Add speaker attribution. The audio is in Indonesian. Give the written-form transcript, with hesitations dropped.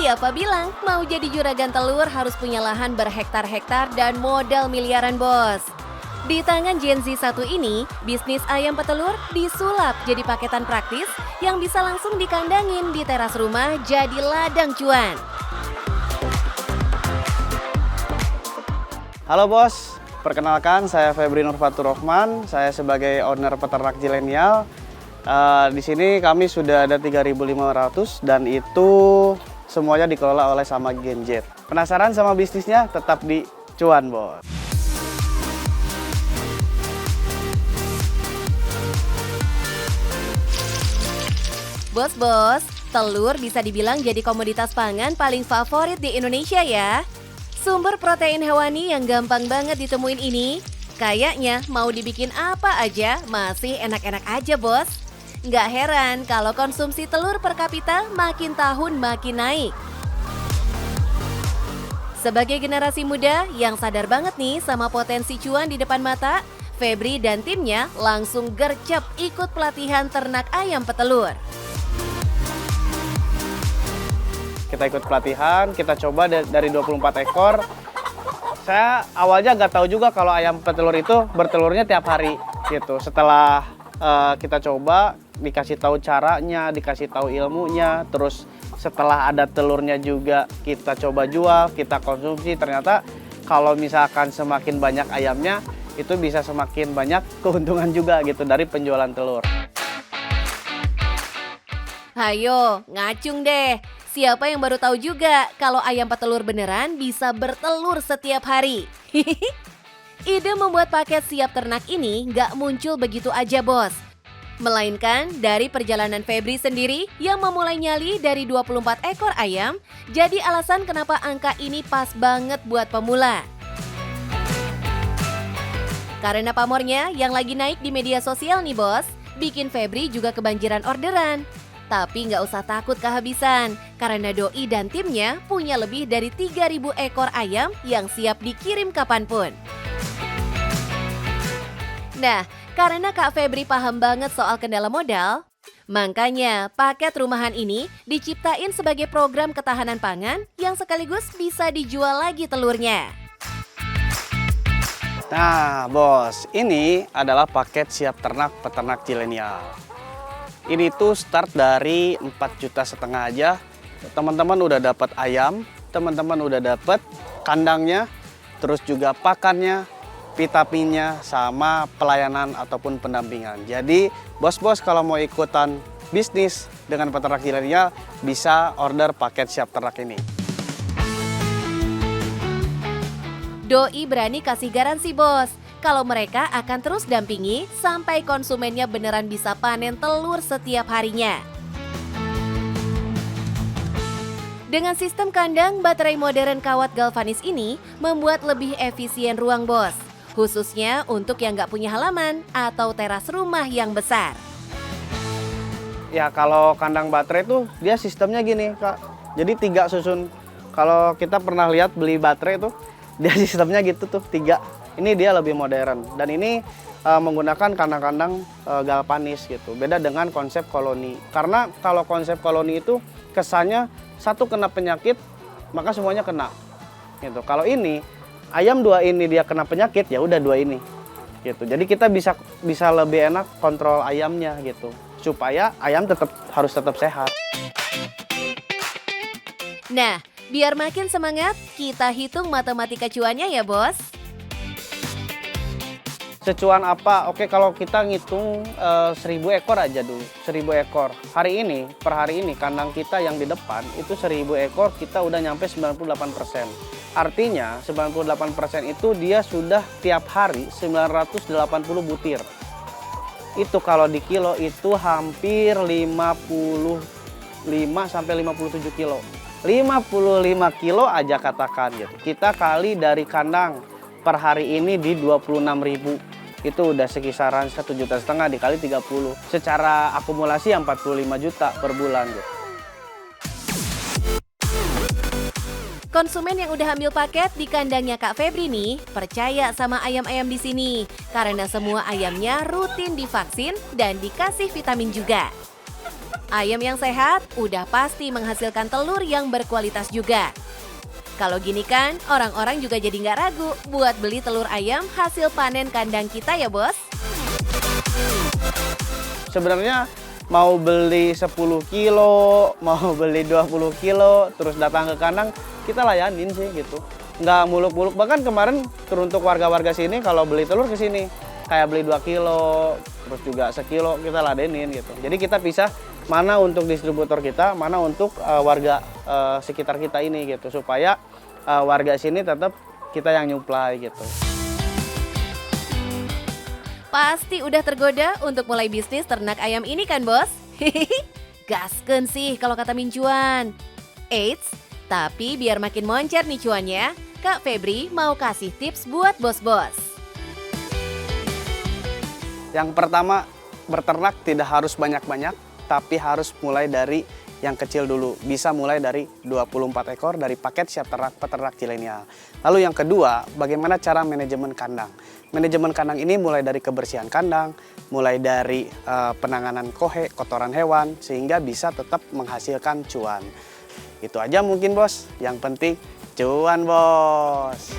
Speaker 1: Siapa bilang mau jadi juragan telur harus punya lahan berhektar-hektar dan modal miliaran, bos? Di tangan Gen Z satu ini, bisnis ayam petelur disulap jadi paketan praktis yang bisa langsung dikandangin di teras rumah jadi ladang cuan.
Speaker 2: Halo bos, perkenalkan saya Febri Nurfatur Rohman, saya sebagai owner peternak Zilenial. Di sini kami sudah ada 3.500 dan itu semuanya dikelola oleh sama Gen Z. Penasaran sama bisnisnya? Tetap di Cuan, bos.
Speaker 1: Bos, telur bisa dibilang jadi komoditas pangan paling favorit di Indonesia ya. Sumber protein hewani yang gampang banget ditemuin ini, kayaknya mau dibikin apa aja masih enak-enak aja, bos. Nggak heran kalau konsumsi telur per kapita makin tahun makin naik. Sebagai generasi muda yang sadar banget nih sama potensi cuan di depan mata, Febri dan timnya langsung gercep ikut pelatihan ternak ayam petelur.
Speaker 2: Kita ikut pelatihan, kita coba dari 24 ekor. Saya awalnya nggak tahu juga kalau ayam petelur itu bertelurnya tiap hari gitu. Setelah kita coba, dikasih tahu caranya, dikasih tahu ilmunya, terus setelah ada telurnya juga kita coba jual, kita konsumsi. Ternyata kalau misalkan semakin banyak ayamnya, itu bisa semakin banyak keuntungan juga gitu dari penjualan telur.
Speaker 1: Hayo, ngacung deh. Siapa yang baru tahu juga kalau ayam petelur beneran bisa bertelur setiap hari? Ide membuat paket siap ternak ini nggak muncul begitu aja, bos. Melainkan dari perjalanan Febri sendiri yang memulai nyali dari 24 ekor ayam, jadi alasan kenapa angka ini pas banget buat pemula. Karena pamornya yang lagi naik di media sosial nih, bos, bikin Febri juga kebanjiran orderan. Tapi nggak usah takut kehabisan, karena Doi dan timnya punya lebih dari 3.000 ekor ayam yang siap dikirim kapanpun. Nah, karena Kak Febri paham banget soal kendala modal, makanya paket rumahan ini diciptain sebagai program ketahanan pangan yang sekaligus bisa dijual lagi telurnya.
Speaker 2: Nah, bos, ini adalah paket siap ternak peternak Zilenial. Ini tuh start dari 4,5 juta aja. Teman-teman udah dapat ayam, teman-teman udah dapat kandangnya, terus juga pakannya, vitaminnya, sama pelayanan ataupun pendampingan. Jadi, bos-bos kalau mau ikutan bisnis dengan peternak Zilenial bisa order paket siap ternak ini.
Speaker 1: Doi berani kasih garansi, bos, kalau mereka akan terus dampingi sampai konsumennya beneran bisa panen telur setiap harinya. Dengan sistem kandang baterai modern kawat galvanis ini membuat lebih efisien ruang, bos, khususnya untuk yang nggak punya halaman atau teras rumah yang besar.
Speaker 2: Ya, kalau kandang baterai tuh dia sistemnya gini, Kak. Jadi 3 susun. Kalau kita pernah lihat beli baterai tuh, dia sistemnya gitu tuh 3. Ini dia lebih modern dan ini menggunakan kandang-kandang galvanis gitu. Beda dengan konsep koloni. Karena kalau konsep koloni itu kesannya satu kena penyakit maka semuanya kena. Gitu. Kalau ini ayam 2 ini dia kena penyakit, ya udah 2 ini. Gitu. Jadi kita bisa lebih enak kontrol ayamnya gitu. Supaya ayam harus tetap sehat.
Speaker 1: Nah, biar makin semangat, kita hitung matematika cuannya ya, bos.
Speaker 2: Secuan apa? Oke, kalau kita ngitung 1.000 ekor aja dulu. 1.000 ekor. Per hari ini kandang kita yang di depan itu 1.000 ekor kita udah nyampe 98%. Artinya 98% itu dia sudah tiap hari 980 butir. Itu kalau di kilo itu hampir 55 sampai 57 kilo. 55 kilo aja katakan gitu. Kita kali dari kandang per hari ini di 26.000. Itu udah sekisaran 1,5 juta dikali 30. Secara akumulasi 45 juta per bulan gitu.
Speaker 1: Konsumen yang udah ambil paket di kandangnya Kak Febri nih percaya sama ayam-ayam di sini karena semua ayamnya rutin divaksin dan dikasih vitamin juga. Ayam yang sehat udah pasti menghasilkan telur yang berkualitas juga. Kalau gini kan, orang-orang juga jadi nggak ragu buat beli telur ayam hasil panen kandang kita ya, Bos.
Speaker 2: Sebenarnya mau beli 10 kilo, mau beli 20 kilo, terus datang ke kandang, kita layanin sih gitu. Nggak muluk-muluk, bahkan kemarin teruntuk warga-warga sini kalau beli telur ke sini. Kayak beli 2 kilo, terus juga sekilo kita ladenin gitu. Jadi kita pisah mana untuk distributor kita, mana untuk warga sekitar kita ini gitu. Supaya warga sini tetap kita yang nyuplai gitu.
Speaker 1: Pasti udah tergoda untuk mulai bisnis ternak ayam ini kan, Bos? Gaskeun sih kalau kata Mincuan. Eits, tapi biar makin moncer nih cuannya, Kak Febri mau kasih tips buat bos-bos.
Speaker 2: Yang pertama, berternak tidak harus banyak-banyak, tapi harus mulai dari yang kecil dulu. Bisa mulai dari 24 ekor dari paket siap ternak peternak zilenial. Lalu yang kedua, bagaimana cara manajemen kandang. Manajemen kandang ini mulai dari kebersihan kandang, mulai dari penanganan kohe, kotoran hewan, sehingga bisa tetap menghasilkan cuan. Itu aja mungkin, Bos. Yang penting cuan, Bos.